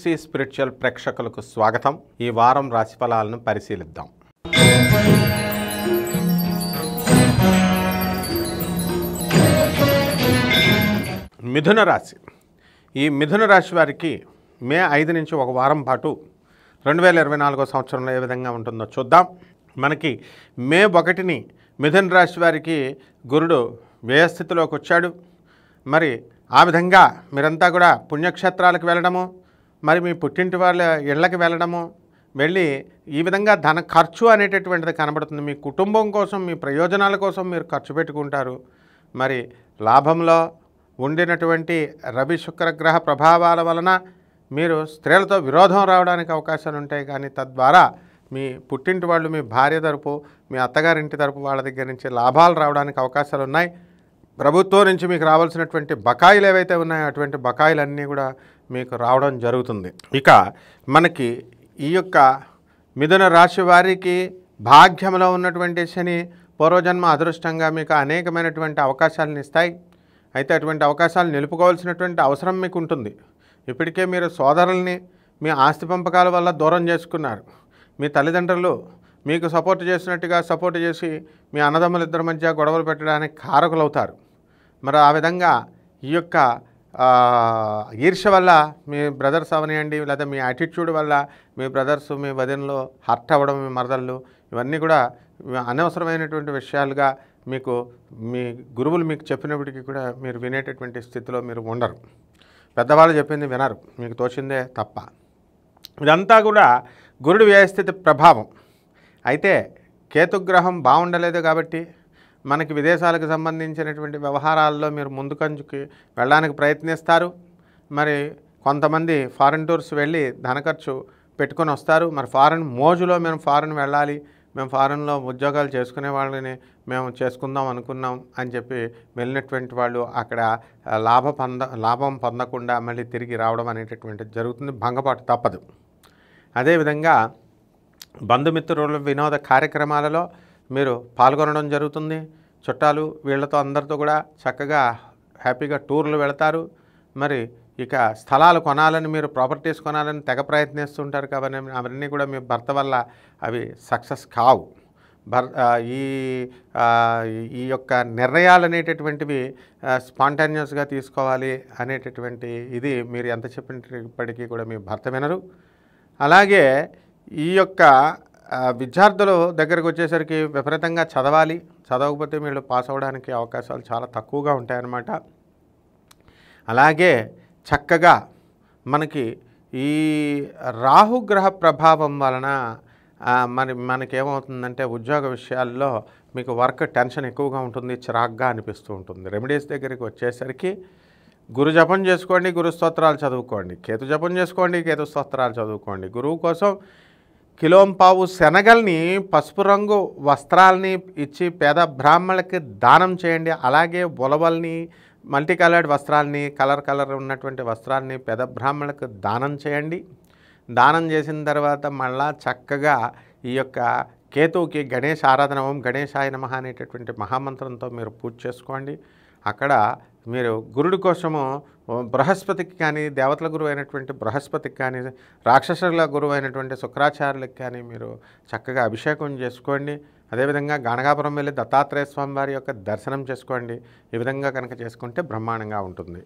C spiritual ప్రేక్షకులకు స్వాగతం. ఈ వారం రాశిఫలాలను పరిశీలిద్దాం. మిథున రాశి. ఈ మిథున రాశి వారికి మే 5 నుంచి ఒక వారం పాటు 2024 సంవత్సరంలో ఏ విధంగా ఉంటుందో చూద్దాం. మనకి మే 1ని మిథున రాశి వారికి గురుడు వ్యయస్థితిలోకి వచ్చాడు. మరి ఆ విధంగా మీరంతా కూడా పుణ్యక్షేత్రాలకు వెళ్ళడము, మరి మీ పుట్టింటి వాళ్ళ ఇళ్ళకి వెళ్ళడము, వెళ్ళి ఈ విధంగా ధన ఖర్చు అనేటటువంటిది కనబడుతుంది. మీ కుటుంబం కోసం, మీ ప్రయోజనాల కోసం మీరు ఖర్చు పెట్టుకుంటారు. మరి లాభంలో ఉండినటువంటి రవి శుక్రగ్రహ ప్రభావాల వలన మీరు స్త్రీలతో విరోధం రావడానికి అవకాశాలు ఉంటాయి. కానీ తద్వారా మీ పుట్టింటి వాళ్ళు, మీ భార్య తరపు, మీ అత్తగారింటి తరపు వాళ్ళ దగ్గర నుంచి లాభాలు రావడానికి అవకాశాలు ఉన్నాయి. ప్రభుత్వం నుంచి మీకు రావాల్సినటువంటి బకాయిలు ఏవైతే ఉన్నాయో అటువంటి బకాయిలన్నీ కూడా మీకు రావడం జరుగుతుంది. ఇక మనకి ఈ యొక్క మిథున రాశి వారికి భాగ్యంలో ఉన్నటువంటి శని పూర్వజన్మ అదృష్టంగా మీకు అనేకమైనటువంటి అవకాశాలను ఇస్తాయి. అయితే అటువంటి అవకాశాలు నిలుపుకోవాల్సినటువంటి అవసరం మీకు ఉంటుంది. ఇప్పటికే మీరు సోదరుల్ని మీ ఆస్తి పంపకాల వల్ల దూరం చేసుకున్నారు. మీ తల్లిదండ్రులు మీకు సపోర్ట్ చేసినట్టుగా సపోర్ట్ చేసి మీ అన్నదమ్ముల ఇద్దరి మధ్య గొడవలు పెట్టడానికి కారకులవుతారు. మరి ఆ విధంగా ఈ యొక్క ఈర్ష్య వల్ల మీ బ్రదర్స్ అవనియండి, లేదా మీ యాటిట్యూడ్ వల్ల మీ బ్రదర్స్, మీ వదినలు హర్ట్ అవ్వడం, మీ మరదళ్ళు, ఇవన్నీ కూడా అనవసరమైనటువంటి విషయాలుగా మీకు మీ గురువులు మీకు చెప్పినప్పటికీ కూడా మీరు వినేటటువంటి స్థితిలో మీరు ఉండరు. పెద్దవాళ్ళు చెప్పింది వినరు, మీకు తోచిందే తప్ప. ఇదంతా కూడా గురుడు వ్యయస్థితి ప్రభావం. అయితే కేతుగ్రహం బాగుండలేదు కాబట్టి మనకి విదేశాలకు సంబంధించినటువంటి వ్యవహారాల్లో మీరు ముందుకంజుకి వెళ్ళడానికి ప్రయత్నిస్తారు. మరి కొంతమంది ఫారిన్ టూర్స్ వెళ్ళి ధన ఖర్చు పెట్టుకొని వస్తారు. మరి ఫారిన్ మోజులో మేము ఫారిన్ వెళ్ళాలి, మేము ఫారిన్లో ఉద్యోగాలు చేసుకునే వాళ్ళని మేము చేసుకుందాం అనుకున్నాం అని చెప్పి వెళ్ళినటువంటి వాళ్ళు అక్కడ లాభం పొందకుండా మళ్ళీ తిరిగి రావడం అనేటటువంటిది జరుగుతుంది. భంగపాటు తప్పదు. అదేవిధంగా బంధుమిత్రుల వినోద కార్యక్రమాలలో మీరు పాల్గొనడం జరుగుతుంది. చుట్టాలు వీళ్ళతో అందరితో కూడా చక్కగా హ్యాపీగా టూర్లు వెళతారు. మరి ఇక స్థలాలు కొనాలని, మీరు ప్రాపర్టీస్ కొనాలని తెగ ప్రయత్నిస్తుంటారు కాబట్టి అవన్నీ కూడా మీ భర్త వల్ల అవి సక్సెస్ కావు. ఈ యొక్క నిర్ణయాలు అనేటటువంటివి స్పాంటేనియస్గా తీసుకోవాలి అనేటటువంటి ఇది మీరు ఎంత చెప్పినప్పటికీ కూడా మీ భర్త వినరు. అలాగే ఈ యొక్క విద్యార్థులు దగ్గరకు వచ్చేసరికి విపరీతంగా చదవాలి, చదవకపోతే వీళ్ళు పాస్ అవ్వడానికి అవకాశాలు చాలా తక్కువగా ఉంటాయన్నమాట. అలాగే చక్కగా మనకి ఈ రాహుగ్రహ ప్రభావం వలన మనకేమవుతుందంటే ఉద్యోగ విషయాల్లో మీకు వర్క్ టెన్షన్ ఎక్కువగా ఉంటుంది, చిరాగ్గా అనిపిస్తూ ఉంటుంది. రెమెడీస్ దగ్గరికి వచ్చేసరికి గురు జపం చేసుకోండి, గురు స్తోత్రాలు చదువుకోండి. కేతు జపం చేసుకోండి, కేతు స్తోత్రాలు చదువుకోండి. గురువు కోసం కిలోంపావు శనగల్ని, పసుపు రంగు వస్త్రాలని ఇచ్చి పేద బ్రాహ్మణులకి దానం చేయండి. అలాగే ఉలవల్ని, మల్టీ కలర్డ్ వస్త్రాలని, కలర్ ఉన్నటువంటి వస్త్రాలని పేద బ్రాహ్మణులకు దానం చేయండి. దానం చేసిన తర్వాత మళ్ళా చక్కగా ఈ యొక్క కేతువుకి గణేష్ ఆరాధన, ఓం గణేశాయ నమః అనేటటువంటి మహామంత్రంతో మీరు పూజ చేసుకోండి. అక్కడ మీరు గురుడి కోసము బృహస్పతికి కానీ, దేవతల గురువు అయినటువంటి బృహస్పతికి కానీ, రాక్షసుల గురువు అయినటువంటి శుక్రాచార్యులకి కానీ మీరు చక్కగా అభిషేకం చేసుకోండి. అదేవిధంగా గాణగాపురం వెళ్ళి దత్తాత్రేయ స్వామి వారి యొక్క దర్శనం చేసుకోండి. ఈ విధంగా కనుక చేసుకుంటే బ్రహ్మాండంగా ఉంటుంది.